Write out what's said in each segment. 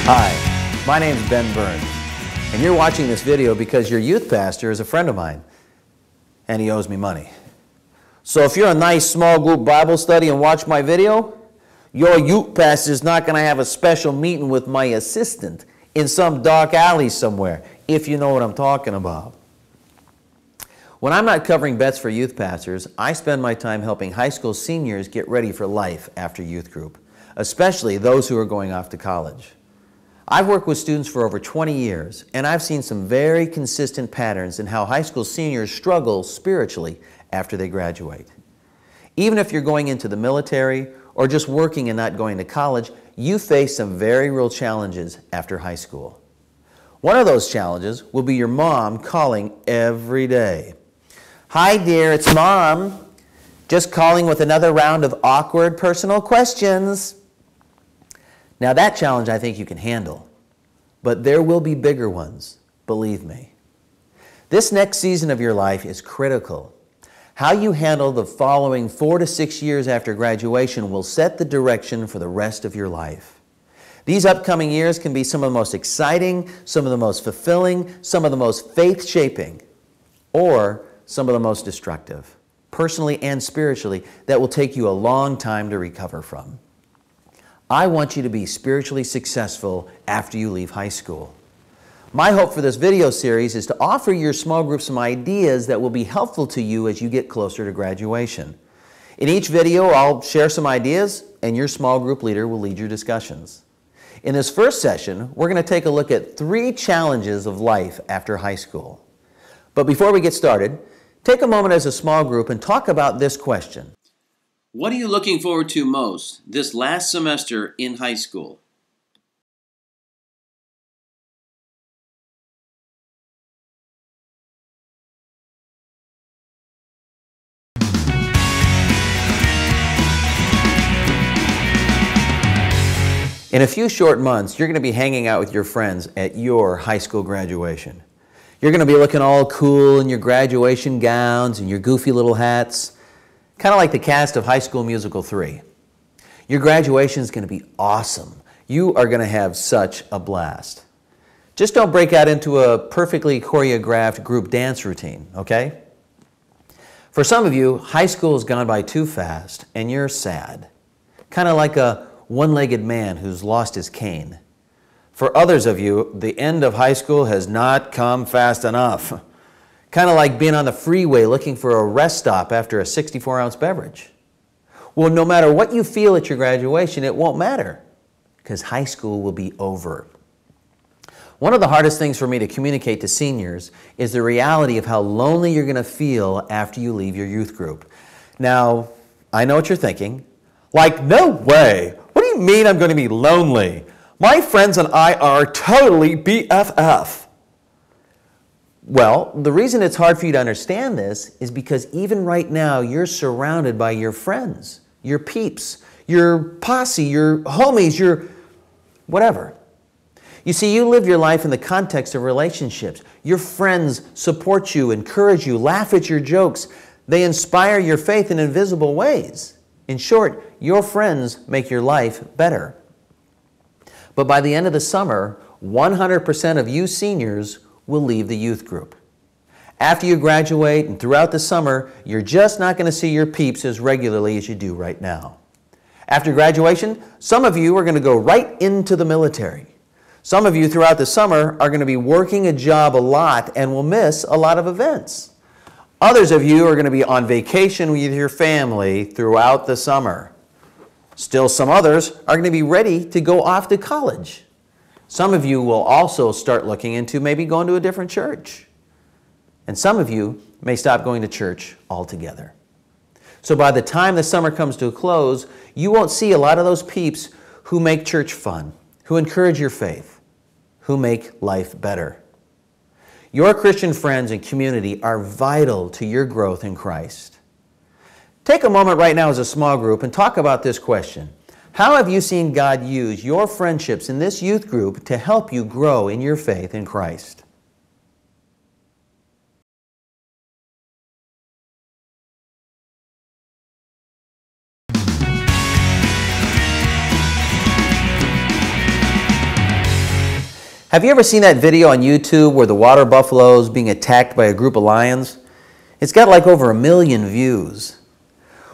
Hi, my name is Ben Burns, and you're watching this video because your youth pastor is a friend of mine, and he owes me money. So if you're a nice small group Bible study and watch my video, your youth pastor is not going to have a special meeting with my assistant in some dark alley somewhere, if you know what I'm talking about. When I'm not covering bets for youth pastors, I spend my time helping high school seniors get ready for life after youth group, especially those who are going off to college. I've worked with students for over 20 years, and I've seen some very consistent patterns in how high school seniors struggle spiritually after they graduate. Even if you're going into the military or just working and not going to college, you face some very real challenges after high school. One of those challenges will be your mom calling every day. Hi dear, it's Mom. Just calling with another round of awkward personal questions. Now that challenge I think you can handle, but there will be bigger ones, believe me. This next season of your life is critical. How you handle the following 4 to 6 years after graduation will set the direction for the rest of your life. These upcoming years can be some of the most exciting, some of the most fulfilling, some of the most faith-shaping, or some of the most destructive, personally and spiritually, that will take you a long time to recover from. I want you to be spiritually successful after you leave high school. My hope for this video series is to offer your small group some ideas that will be helpful to you as you get closer to graduation. In each video, I'll share some ideas, and your small group leader will lead your discussions. In this first session, we're going to take a look at 3 challenges of life after high school. But before we get started, take a moment as a small group and talk about this question. What are you looking forward to most this last semester in high school? In a few short months, you're going to be hanging out with your friends at your high school graduation. You're going to be looking all cool in your graduation gowns and your goofy little hats. Kind of like the cast of High School Musical 3. Your graduation is going to be awesome. You are going to have such a blast. Just don't break out into a perfectly choreographed group dance routine, okay? For some of you, high school has gone by too fast and you're sad. Kind of like a one-legged man who's lost his cane. For others of you, the end of high school has not come fast enough. Kind of like being on the freeway looking for a rest stop after a 64-ounce beverage. Well, no matter what you feel at your graduation, it won't matter, because high school will be over. One of the hardest things for me to communicate to seniors is the reality of how lonely you're going to feel after you leave your youth group. Now, I know what you're thinking. Like, no way! What do you mean I'm going to be lonely? My friends and I are totally BFF. Well, the reason it's hard for you to understand this is because even right now, you're surrounded by your friends, your peeps, your posse, your homies, your whatever. You see, you live your life in the context of relationships. Your friends support you, encourage you, laugh at your jokes. They inspire your faith in invisible ways. In short, your friends make your life better. But by the end of the summer, 100% of you seniors will leave the youth group. After you graduate and throughout the summer, you're just not going to see your peeps as regularly as you do right now. After graduation, some of you are going to go right into the military. Some of you throughout the summer are going to be working a job a lot and will miss a lot of events. Others of you are going to be on vacation with your family throughout the summer. Still, some others are going to be ready to go off to college. Some of you will also start looking into maybe going to a different church. And some of you may stop going to church altogether. So by the time the summer comes to a close, you won't see a lot of those peeps who make church fun, who encourage your faith, who make life better. Your Christian friends and community are vital to your growth in Christ. Take a moment right now as a small group and talk about this question. How have you seen God use your friendships in this youth group to help you grow in your faith in Christ? Have you ever seen that video on YouTube where the water buffalo is being attacked by a group of lions? It's got like over 1 million views.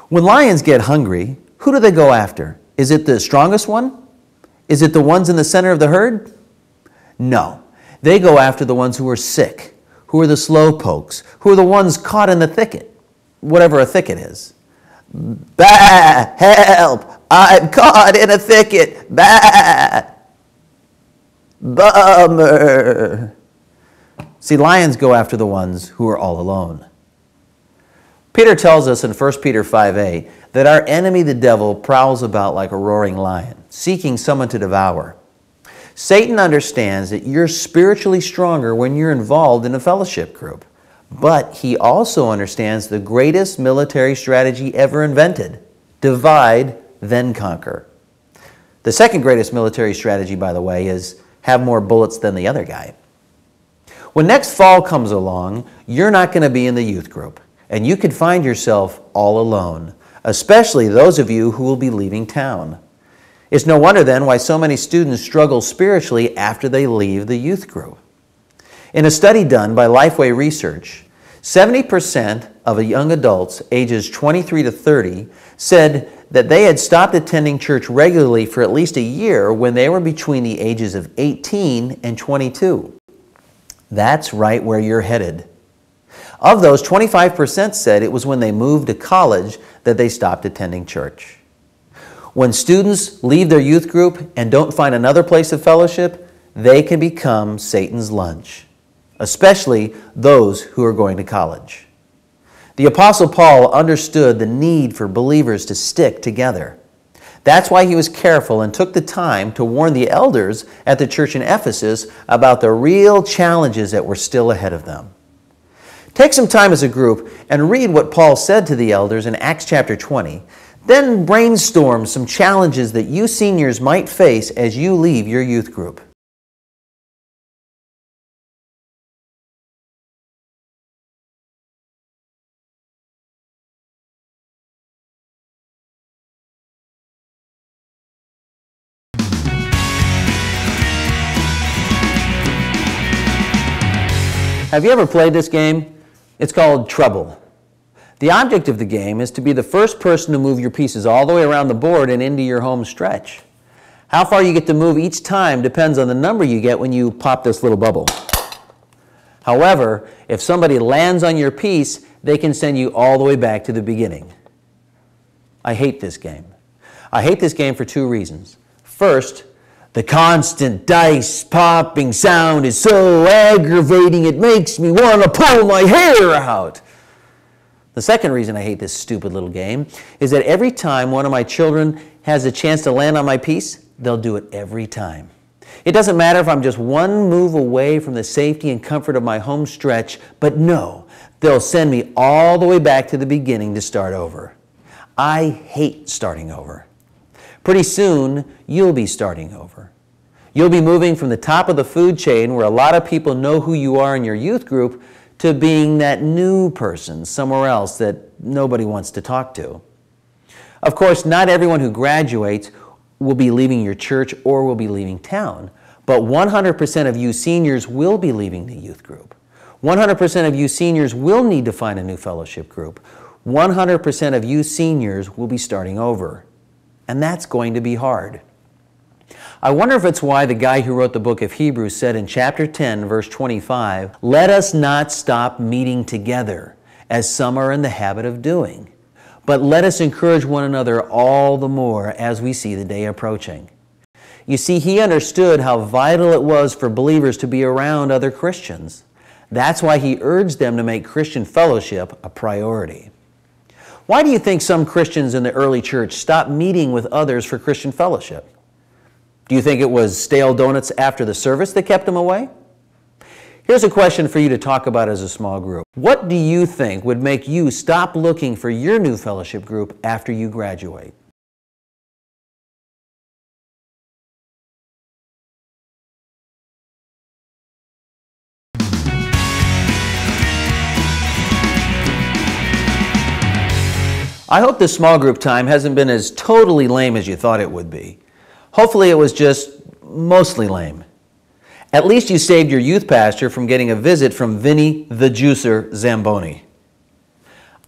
When lions get hungry, who do they go after? Is it the strongest one? Is it the ones in the center of the herd? No. They go after the ones who are sick, who are the slow pokes, who are the ones caught in the thicket, whatever a thicket is. Bah! Help! I'm caught in a thicket! Bah! Bummer! See, lions go after the ones who are all alone. Peter tells us in 1 Peter 5:8 that our enemy, the devil, prowls about like a roaring lion, seeking someone to devour. Satan understands that you're spiritually stronger when you're involved in a fellowship group. But he also understands the greatest military strategy ever invented: divide, then conquer. The second greatest military strategy, by the way, is have more bullets than the other guy. When next fall comes along, you're not going to be in the youth group, and you could find yourself all alone, especially those of you who will be leaving town. It's no wonder then why so many students struggle spiritually after they leave the youth group. In a study done by Lifeway Research, 70% of young adults ages 23 to 30 said that they had stopped attending church regularly for at least a year when they were between the ages of 18 and 22. That's right where you're headed. Of those, 25% said it was when they moved to college that they stopped attending church. When students leave their youth group and don't find another place of fellowship, they can become Satan's lunch, especially those who are going to college. The Apostle Paul understood the need for believers to stick together. That's why he was careful and took the time to warn the elders at the church in Ephesus about the real challenges that were still ahead of them. Take some time as a group and read what Paul said to the elders in Acts chapter 20. Then brainstorm some challenges that you seniors might face as you leave your youth group. Have you ever played this game? It's called Trouble. The object of the game is to be the first person to move your pieces all the way around the board and into your home stretch. How far you get to move each time depends on the number you get when you pop this little bubble. However, if somebody lands on your piece, they can send you all the way back to the beginning. I hate this game. I hate this game for 2 reasons. First, the constant dice popping sound is so aggravating it makes me want to pull my hair out. The second reason I hate this stupid little game is that every time one of my children has a chance to land on my piece, they'll do it every time. It doesn't matter if I'm just one move away from the safety and comfort of my home stretch, but no, they'll send me all the way back to the beginning to start over. I hate starting over. Pretty soon, you'll be starting over. You'll be moving from the top of the food chain where a lot of people know who you are in your youth group to being that new person somewhere else that nobody wants to talk to. Of course, not everyone who graduates will be leaving your church or will be leaving town, but 100% of you seniors will be leaving the youth group. 100% of you seniors will need to find a new fellowship group. 100% of you seniors will be starting over. And that's going to be hard. I wonder if it's why the guy who wrote the book of Hebrews said in chapter 10, verse 25, "Let us not stop meeting together, as some are in the habit of doing, but let us encourage one another all the more as we see the day approaching." You see, he understood how vital it was for believers to be around other Christians. That's why he urged them to make Christian fellowship a priority. Why do you think some Christians in the early church stopped meeting with others for Christian fellowship? Do you think it was stale donuts after the service that kept them away? Here's a question for you to talk about as a small group. What do you think would make you stop looking for your new fellowship group after you graduate? I hope this small group time hasn't been as totally lame as you thought it would be. Hopefully it was just mostly lame. At least you saved your youth pastor from getting a visit from Vinny the Juicer Zamboni.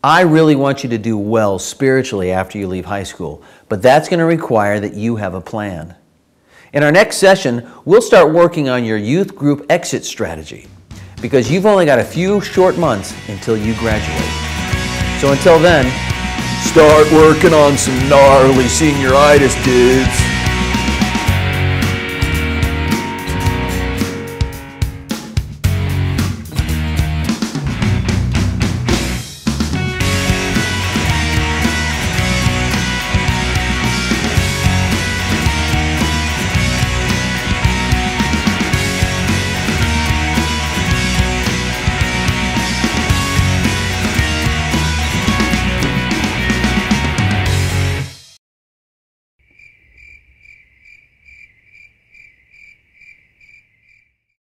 I really want you to do well spiritually after you leave high school, but that's going to require that you have a plan. In our next session, we'll start working on your youth group exit strategy because you've only got a few short months until you graduate. So until then, Start working on some gnarly senioritis, dudes.